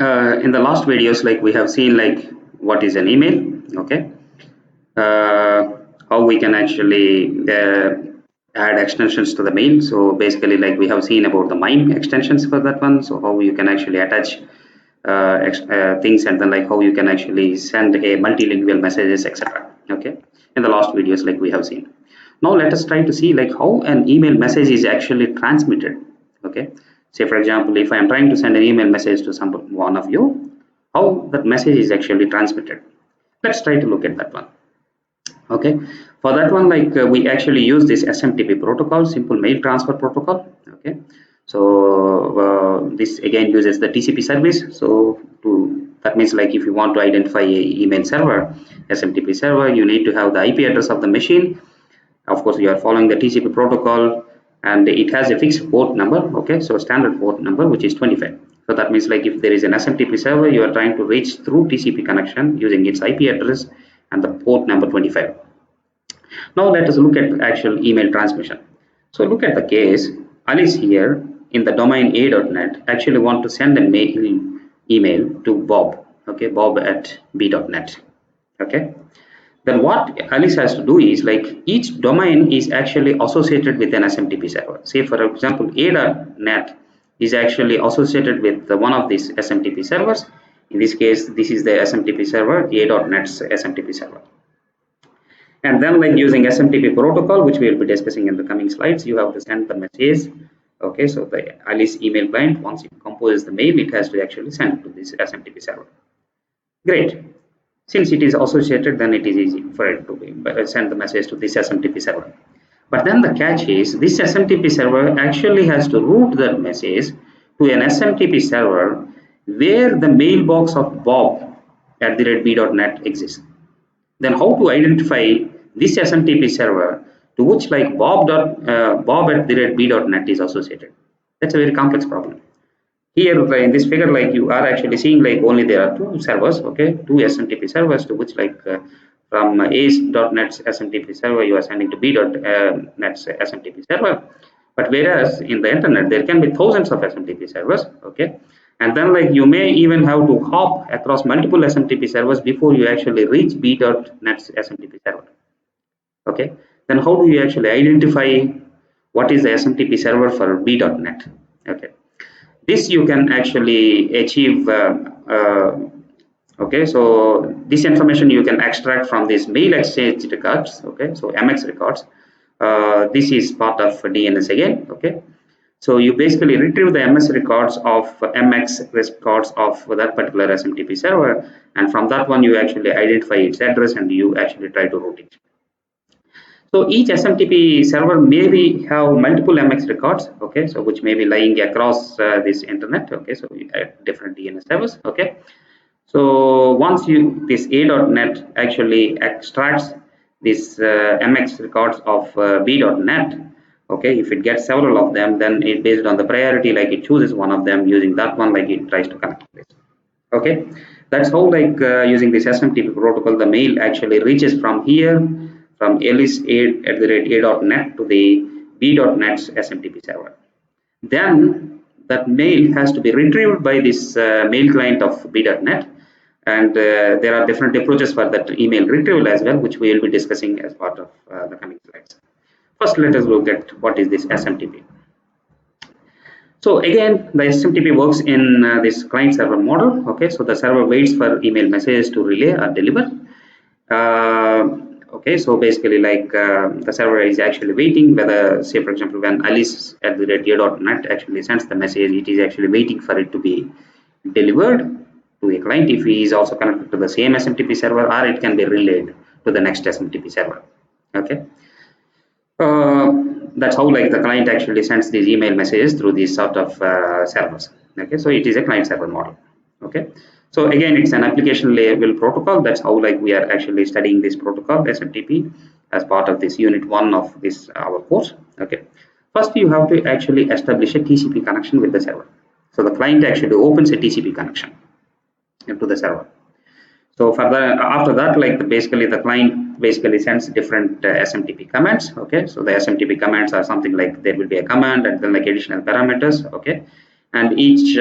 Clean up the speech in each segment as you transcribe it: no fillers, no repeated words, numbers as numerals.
In the last videos, like we have seen like what is an email, okay, how we can actually add extensions to the mail. So basically, like we have seen about the MIME extensions for that one. So how you can actually attach things, and then like how you can actually send a multilingual messages, etc. Okay, in the last videos, like we have seen. Now let us try to see like how an email message is actually transmitted. Okay, say for example, if I am trying to send an email message to one of you, how that message is actually transmitted. Let's try to look at that one. Okay, for that one, like we actually use this SMTP protocol, simple mail transfer protocol. Okay, so this again uses the TCP service. So that means like if you want to identify a email server, SMTP server, you need to have the IP address of the machine. Of course, you are following the TCP protocol, and it has a fixed port number. Okay, so standard port number, which is 25. So that means like if there is an SMTP server, you are trying to reach through TCP connection using its IP address and the port number 25. Now let us look at actual email transmission. So look at the case. Alice here in the domain a.net actually want to send a email to Bob. Okay, Bob at b.net. Okay, then what Alice has to do is like each domain is actually associated with an SMTP server. Say for example, a.net is actually associated with one of these SMTP servers. In this case, this is the SMTP server, a.net's SMTP server. And then like using SMTP protocol, which we will be discussing in the coming slides, you have to send the message. Okay, so the Alice email client, once it composes the mail, it has to actually send to this SMTP server. Great. Since it is associated, then it is easy for it to send the message to this SMTP server. But then the catch is this SMTP server actually has to route that message to an SMTP server where the mailbox of Bob at the b.net exists. Then how to identify this SMTP server to which like Bob at the b.net is associated? That's a very complex problem. Here in this figure, like you are actually seeing like only there are two servers, okay, two SMTP servers to which like from a.net's SMTP server you are sending to b.net's SMTP server. But whereas in the internet there can be thousands of SMTP servers, okay, and then like you may even have to hop across multiple SMTP servers before you actually reach b.net's SMTP server. Okay, then how do you actually identify what is the SMTP server for b.net? Okay, this you can actually achieve. Okay, so this information you can extract from this mail exchange records. Okay, so MX records. This is part of DNS again. Okay, so you basically retrieve the MS records of MX records of that particular SMTP server, and from that one you actually identify its address and you actually try to route it. So each SMTP server maybe have multiple MX records, okay, so which may be lying across this internet, okay, so different DNS servers, okay. So once this a.net actually extracts this MX records of b.net, okay, if it gets several of them, then it based on the priority, like it chooses one of them, using that one, like it tries to connect this. Okay, that's how like using this SMTP protocol, the mail actually reaches from here, from alice at the rate a.net to the b.net's SMTP server. Then that mail has to be retrieved by this mail client of b.net, and there are different approaches for that email retrieval as well, which we will be discussing as part of the coming slides. First, let us look at what is this SMTP. So again, the SMTP works in this client server model. Okay, so the server waits for email messages to relay or deliver. Okay, so basically like the server is actually waiting whether, say for example, when Alice at the a.net actually sends the message, it is actually waiting for it to be delivered to a client if he is also connected to the same SMTP server, or it can be relayed to the next SMTP server. Okay. That's how like the client actually sends these email messages through these sort of servers. Okay, so it is a client server model. Okay, so again it's an application level protocol. That's how like we are actually studying this protocol SMTP as part of this unit 1 of this our course. Okay, first you have to actually establish a TCP connection with the server. So the client actually opens a TCP connection into the server. So after that, like basically the client basically sends different SMTP commands. Okay, so the SMTP commands are something like there will be a command and then like additional parameters. Okay, and each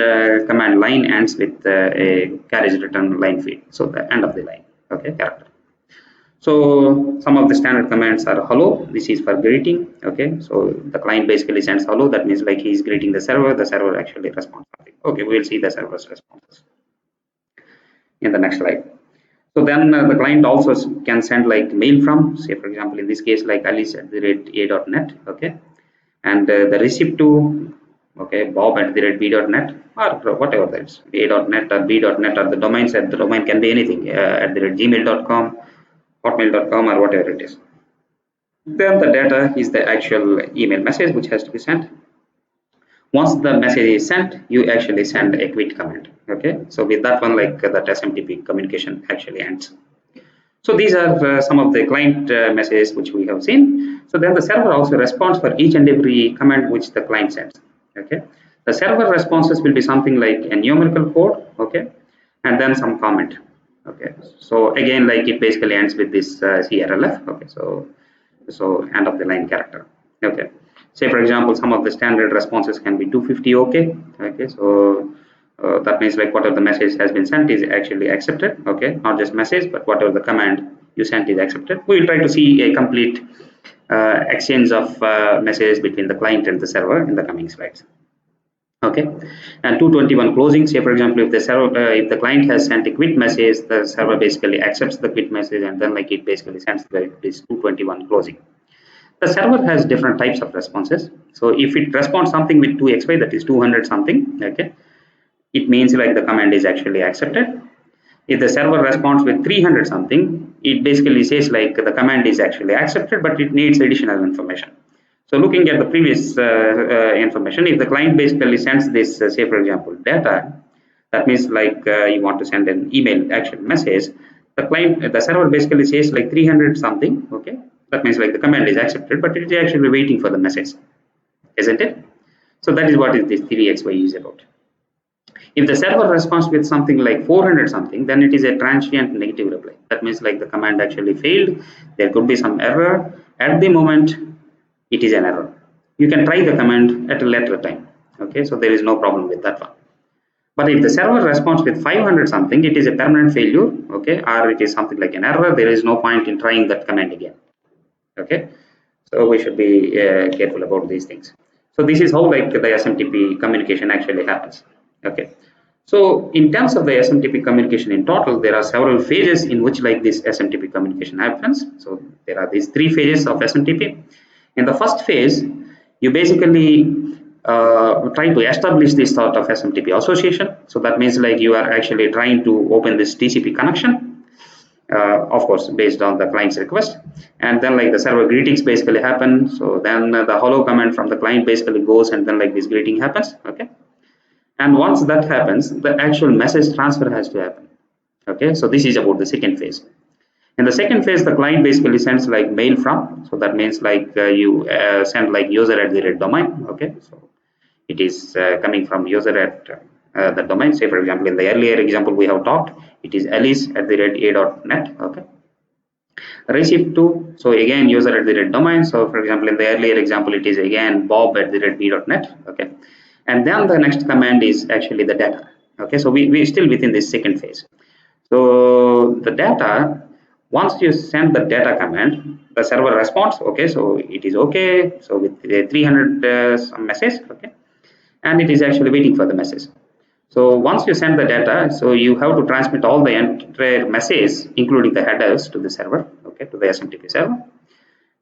command line ends with a carriage return line feed, so the end of the line, okay, character. So some of the standard commands are hello, this is for greeting, okay, so the client basically sends hello, that means like he is greeting the server actually responds something. Okay, we will see the server's responses in the next slide. So then the client also can send like mail from, say for example in this case like alice@a.net, okay, and the receipt to, okay, bob@b.net, or whatever that is, a.net or b.net, or the domains, at the domain can be anything, @gmail.com, hotmail.com, or whatever it is. Then the data is the actual email message which has to be sent. Once the message is sent, you actually send a quit command, okay, so with that one, like that SMTP communication actually ends. So these are some of the client messages which we have seen. So then the server also responds for each and every command which the client sends, okay. The server responses will be something like a numerical code, okay, and then some comment, okay. So again, like it basically ends with this CRLF, okay, so end of the line character, okay. Say for example, some of the standard responses can be 250 okay, okay, so that means like whatever the message has been sent is actually accepted, okay, not just message, but whatever the command you sent is accepted. We will try to see a complete exchange of messages between the client and the server in the coming slides, okay. And 221 closing, say for example, if the server if the client has sent a quit message, the server basically accepts the quit message, and then like it basically sends this 221 closing. The server has different types of responses. So if it responds something with 2xy, that is 200 something, okay, it means like the command is actually accepted. If the server responds with 300 something, it basically says like the command is actually accepted, but it needs additional information. So looking at the previous information, if the client basically sends this, say for example, data, that means like you want to send an email action message, the server basically says like 300 something, okay, that means like the command is accepted, but it is actually waiting for the message, isn't it? So that is what is this 3xy is about. If the server responds with something like 400 something, then it is a transient negative reply. That means like the command actually failed. There could be some error. At the moment, it is an error. You can try the command at a later time. Okay, so there is no problem with that one. But if the server responds with 500 something, it is a permanent failure. Okay, or it is something like an error. There is no point in trying that command again. Okay, so we should be careful about these things. So this is how like the SMTP communication actually happens. Okay, so in terms of the SMTP communication in total, there are several phases in which like this SMTP communication happens. So there are these three phases of SMTP. In the first phase, you basically try to establish this sort of SMTP association. So that means like you are actually trying to open this TCP connection. Of course based on the client's request, and then like the server greetings basically happen. So then the hello command from the client basically goes, and then like this greeting happens, okay. And once that happens, the actual message transfer has to happen, okay. So this is about the second phase. In the second phase, the client basically sends like mail from, so that means like you send like user@domain, okay. So it is coming from user at the domain. Say for example, in the earlier example we have talked, it is alice@a.net, okay. Receipt to, so again user@domain. So for example, in the earlier example, it is again bob@b.net, okay. And then the next command is actually the data, okay. So we still within this second phase. So the data, once you send the data command, the server responds, okay, so it is okay, so with the 300 some message, okay, and it is actually waiting for the message. So once you send the data, so you have to transmit all the entire message, including the headers, to the server, okay, to the SMTP server,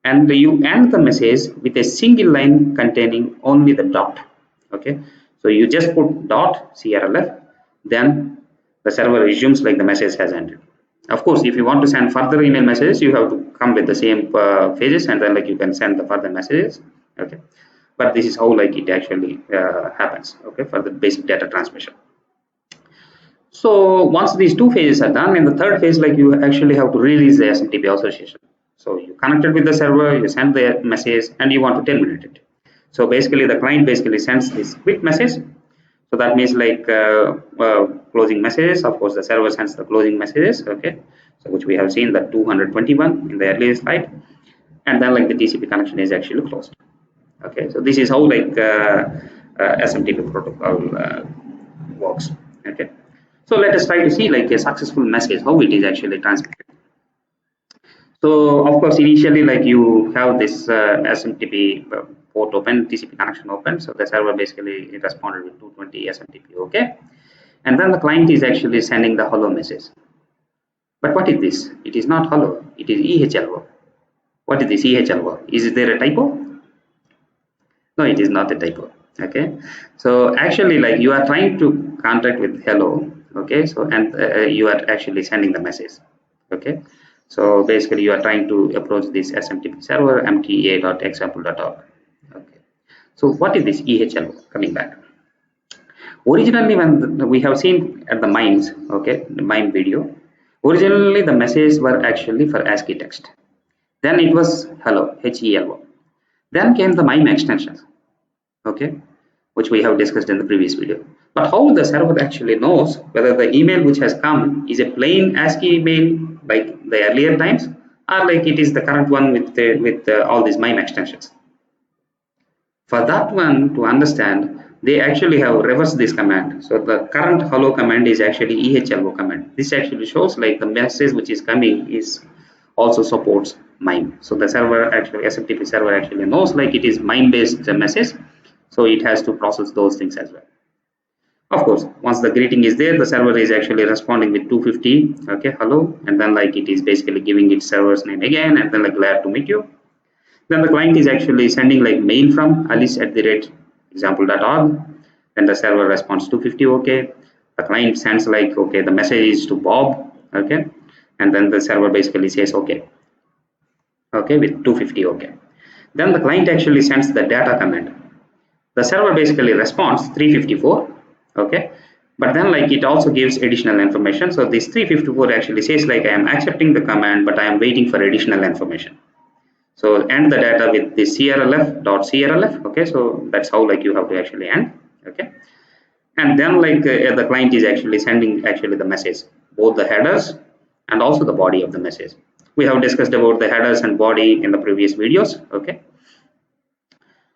and you end the message with a single line containing only the dot, okay. So you just put dot CRLF, then the server assumes like the message has ended. Of course, if you want to send further email messages, you have to come with the same phases, and then like you can send the further messages, okay. But this is how like it actually happens, okay, for the basic data transmission. So once these two phases are done, in the third phase, like you actually have to release the SMTP association. So you connected with the server, you send the message, and you want to terminate it. So basically, the client basically sends this quit message. So that means like closing messages. Of course, the server sends the closing messages, okay. So which we have seen that 221 in the earlier slide, and then like the TCP connection is actually closed. Okay, so this is how like SMTP protocol works. Okay, so let us try to see like a successful message, how it is actually transmitted. So of course, initially like you have this SMTP port open, TCP connection open. So the server basically it responded with 220 SMTP, okay, and then the client is actually sending the hello message. But what is this? It is not hello. It is EHLO. What is this EHLO? Is there a typo? No, it is not a typo. Okay, so actually like you are trying to contact with hello. Okay, so and you are actually sending the message. Okay, so basically you are trying to approach this SMTP server mta.example.org. Okay, so what is this EHLO? Coming back. Originally, when we have seen at the MIMEs, okay, the MIME video, originally the messages were actually for ASCII text. Then it was hello, HELO. Then came the MIME extensions, okay, which we have discussed in the previous video. But how the server actually knows whether the email which has come is a plain ASCII email like the earlier times, or like it is the current one with all these MIME extensions. For that one to understand, they actually have reversed this command. So the current hello command is actually EHLO command. This actually shows like the message which is coming is also supports MIME. So the server actually, SMTP server actually knows like it is MIME based message. So it has to process those things as well. Of course, once the greeting is there, the server is actually responding with 250, okay, hello, and then like it is basically giving its server's name again, and then like glad to meet you. Then the client is actually sending like mail from alice@example.org. Then the server responds 250, okay. The client sends like, okay, the message is to Bob, okay. And then the server basically says, okay, okay, with 250, okay. Then the client actually sends the data command. The server basically responds 354, okay. But then like it also gives additional information. So this 354 actually says like I am accepting the command, but I am waiting for additional information. So end the data with the crlf.crlf, okay, so that's how like you have to actually end, okay. And then like the client is actually sending actually the message, both the headers and also the body of the message. We have discussed about the headers and body in the previous videos, okay.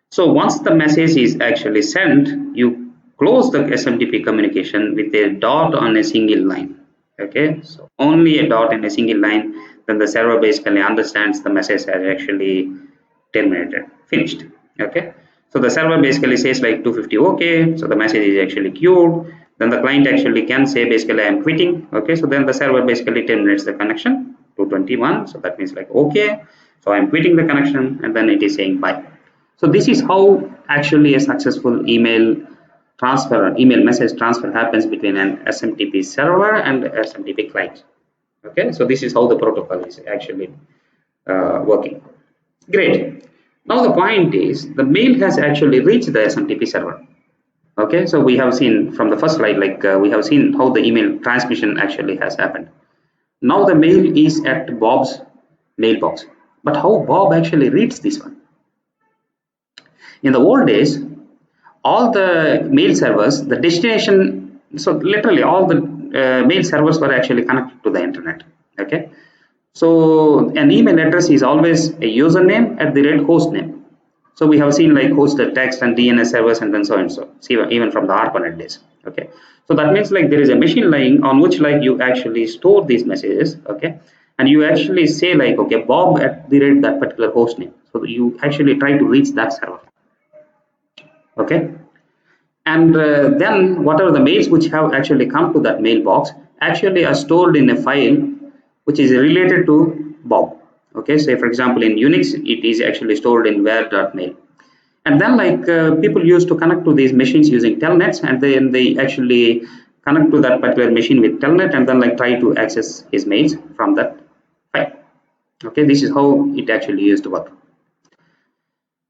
So once the message is actually sent, you close the SMTP communication with a dot on a single line, okay. So only a dot in a single line, then the server basically understands the message has actually terminated, finished, okay. So the server basically says like 250, okay, so the message is actually queued. Then the client actually can say basically I am quitting, okay. So then the server basically terminates the connection to 21, so that means like okay, so I'm quitting the connection, and then it is saying bye. So this is how actually a successful email transfer, email message transfer happens between an SMTP server and SMTP client. Okay, so this is how the protocol is actually working. Great. Now the point is the mail has actually reached the SMTP server. Okay, so we have seen from the first slide, like we have seen how the email transmission actually has happened. Now the mail is at Bob's mailbox, but how Bob actually reads this one? In the old days, all the mail servers, the destination, so literally all the mail servers were actually connected to the internet. Okay, so an email address is always a username at the rate host name. So we have seen like hosted text and DNS servers and then so and so. See, even from the ARPANET days. Okay, so that means like there is a machine learning on which like you actually store these messages. Okay, and you actually say like okay, Bob at the rate that particular host name. So you actually try to reach that server. Okay, and then whatever the mails which have actually come to that mailbox actually are stored in a file which is related to Bob. Okay, say for example in Unix it is actually stored in var.mail, and then like people used to connect to these machines using telnets, and then they actually connect to that particular machine with telnet and then like try to access his mails from that file. Okay, this is how it actually used to work.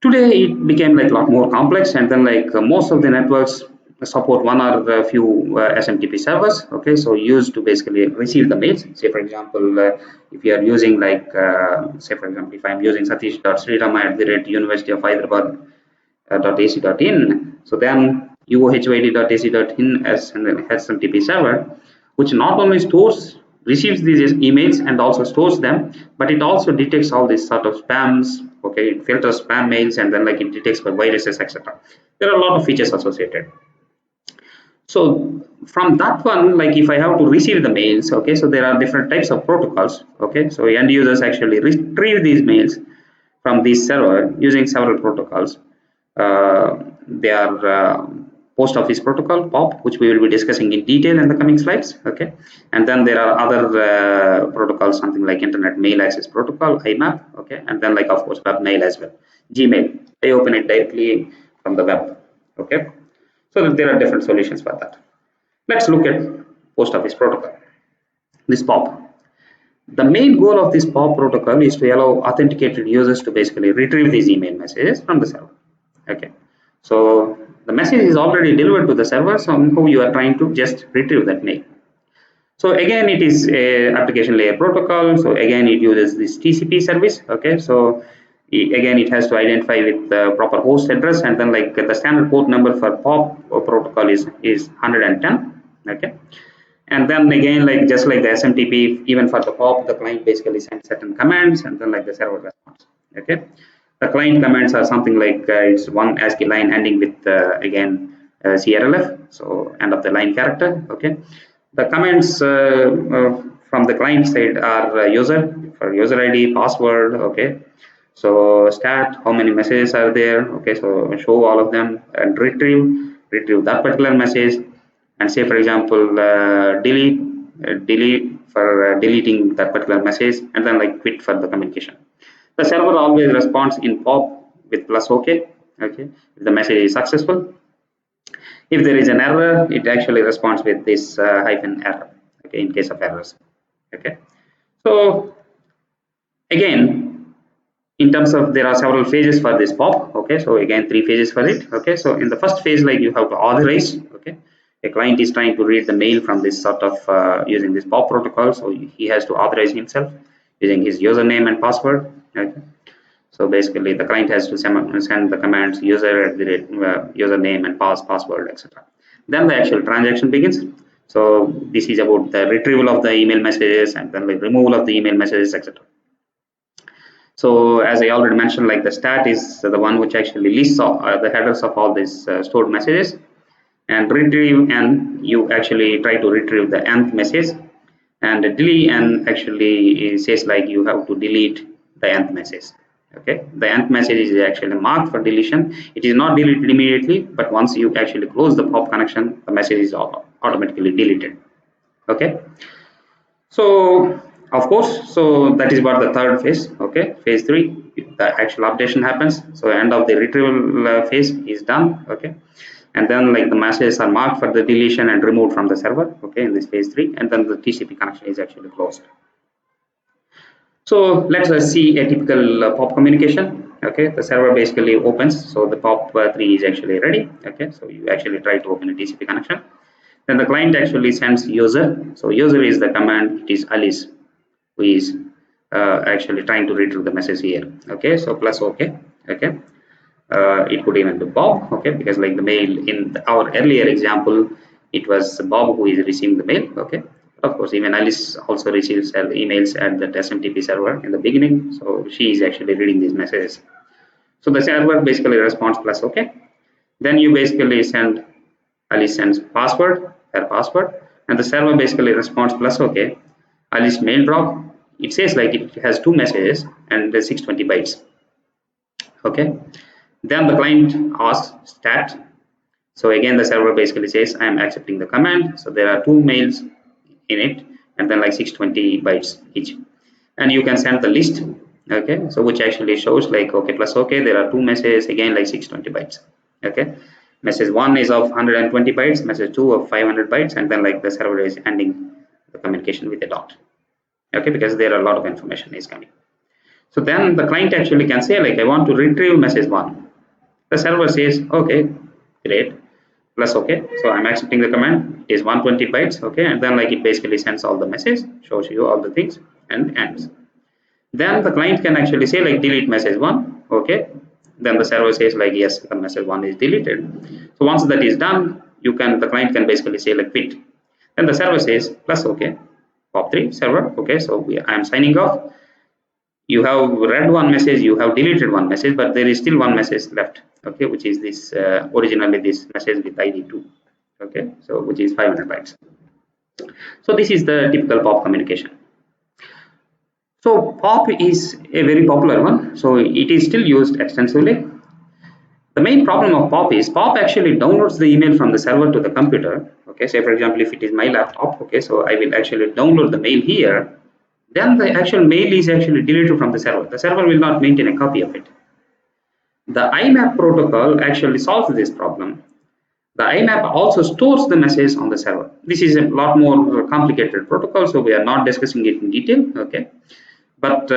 Today it became like a lot more complex, and then like most of the networks support one or a few SMTP servers. Okay, so used to basically receive the mails. Say for example, if you are using like say for example, if I'm using satish.srirama@University of Hyderabad .ac.in, so then uohyd.ac.in as an SMTP server, which not only stores receives these emails and also stores them, but it also detects all these sort of spams. Okay, it filters spam mails, and then like it detects for viruses, etc. There are a lot of features associated. So from that one, like if I have to receive the mails, okay, so there are different types of protocols. Okay, so end users actually retrieve these mails from this server using several protocols. They are post office protocol, POP, which we will be discussing in detail in the coming slides. Okay, and then there are other protocols, something like Internet Mail Access Protocol, IMAP. Okay, and then like of course web mail as well, Gmail. They open it directly from the web. Okay, so there are different solutions for that. Let's look at post office protocol. This POP. The main goal of this POP protocol is to allow authenticated users to basically retrieve these email messages from the server. Okay, so the message is already delivered to the server, so somehow you are trying to just retrieve that mail. So again, it is a application layer protocol. So again, it uses this TCP service. Okay, so again, it has to identify with the proper host address, and then like the standard port number for POP protocol is 110. Okay, and then again, like just like the SMTP, even for the POP, the client basically sends certain commands, and then like the server responds. Okay, the client commands are something like it's one ASCII line ending with again CRLF, so end of the line character. Okay, the commands from the client side are user for user ID, password. Okay, so stat, how many messages are there. Okay, so show all of them, and retrieve that particular message, and say for example delete for deleting that particular message, and then like quit for the communication. The server always responds in POP with plus OK. Okay, if the message is successful. If there is an error, it actually responds with this hyphen error. Okay, in case of errors. Okay, so again, in terms of there are several phases for this POP. Okay, so again 3 phases for it. Okay, so in the first phase, like you have to authorize. Okay, a client is trying to read the mail from this sort of using this POP protocol, so he has to authorize himself using his username and password. Okay, so basically the client has to send the commands user at the username and password, etc. Then the actual transaction begins. So this is about the retrieval of the email messages, and then the removal of the email messages, etc. So as I already mentioned, like the stat is the one which actually lists the headers of all these stored messages, and retrieve, and you actually try to retrieve the nth message, and delete, and actually says like you have to delete the nth message. Okay, the nth message is actually marked for deletion. It is not deleted immediately, but once you actually close the POP connection, the message is automatically deleted. Okay, so of course, so that is what the third phase. Okay, phase 3, the actual updation happens. So end of the retrieval phase is done. Okay, and then like the messages are marked for the deletion and removed from the server. Okay, in this phase 3, and then the TCP connection is actually closed. So let's see a typical POP communication. Okay, the server basically opens, so the POP3 is actually ready. Okay, so you actually try to open a TCP connection. Then the client actually sends user. So user is the command. It is Alice who is actually trying to retrieve the message here. Okay, so plus OK. Okay, it could even be Bob. Okay, because like the mail in our earlier example, it was Bob who is receiving the mail. Okay, of course, even Alice also receives emails at the SMTP server in the beginning, so she is actually reading these messages. So the server basically responds plus OK. Then you basically send, Alice sends password, her password, and the server basically responds plus OK. Alice mail drop. It says like it has 2 messages and 620 bytes. Okay. Then the client asks stat. So again, the server basically says I am accepting the command. So there are 2 mails in it, and then like 620 bytes each. And you can send the list. Okay, so which actually shows like okay plus okay, there are 2 messages again like 620 bytes. Okay, message 1 is of 120 bytes, message 2 of 500 bytes, and then like the server is ending the communication with a dot. Okay, because there are a lot of information is coming. So then the client actually can say like I want to retrieve message 1. The server says okay, great, plus okay, so I'm accepting the command. It is 120 bytes. Okay, and then like it basically sends all the message, shows you all the things, and ends. Then the client can actually say like delete message 1. Okay, then the server says like yes, the message 1 is deleted. So once that is done, the client can basically say like quit. Then the server says plus okay, POP3 server. Okay, so I am signing off. You have read one message, you have deleted one message, but there is still one message left, okay, which is this originally this message with id 2, okay, so which is 500 bytes. So this is the typical POP communication. So POP is a very popular one, so it is still used extensively. The main problem of POP is POP actually downloads the email from the server to the computer. Okay, say for example, if it is my laptop, okay, so I will actually download the mail here. Then the actual mail is actually deleted from the server. The server will not maintain a copy of it. The IMAP protocol actually solves this problem. The IMAP also stores the message on the server. This is a lot more complicated protocol, so we are not discussing it in detail. Okay, but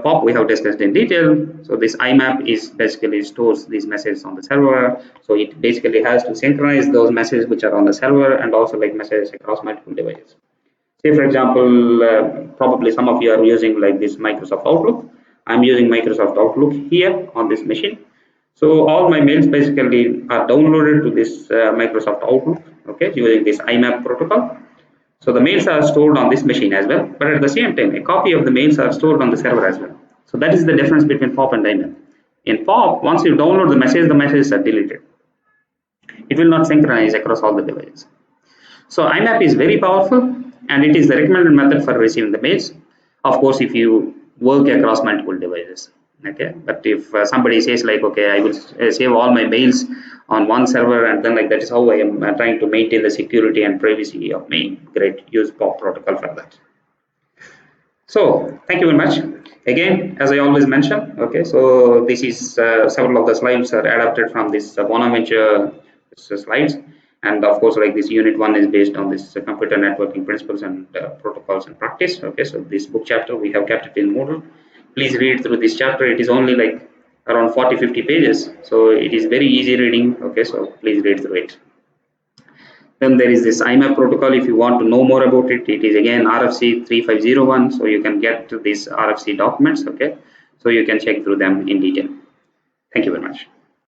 POP we have discussed in detail. So this IMAP is basically stores these messages on the server. So it basically has to synchronize those messages which are on the server and also like messages across multiple devices. Say for example, probably some of you are using like this Microsoft Outlook. I'm using Microsoft Outlook here on this machine. So all my mails basically are downloaded to this Microsoft Outlook, okay, using this IMAP protocol. So the mails are stored on this machine as well, but at the same time, a copy of the mails are stored on the server as well. So that is the difference between POP and IMAP. In POP, once you download the messages are deleted. It will not synchronize across all the devices. So IMAP is very powerful and it is the recommended method for receiving the mails. Of course, if you work across multiple devices. Okay, but if somebody says like, okay, I will save all my mails on one server and then like that is how I am trying to maintain the security and privacy of my great, use POP protocol for that. So thank you very much. Again, as I always mention, okay, so this is several of the slides are adapted from this Bonaventure slides, and of course, like this unit 1 is based on this computer networking principles and protocols and practice. Okay, so this book chapter we have kept it in Moodle. Please read through this chapter. It is only like around 40-50 pages, so it is very easy reading. Okay, so please read through it. Then there is this IMAP protocol. If you want to know more about it, it is again RFC 3501. So you can get to these RFC documents. Okay, so you can check through them in detail. Thank you very much.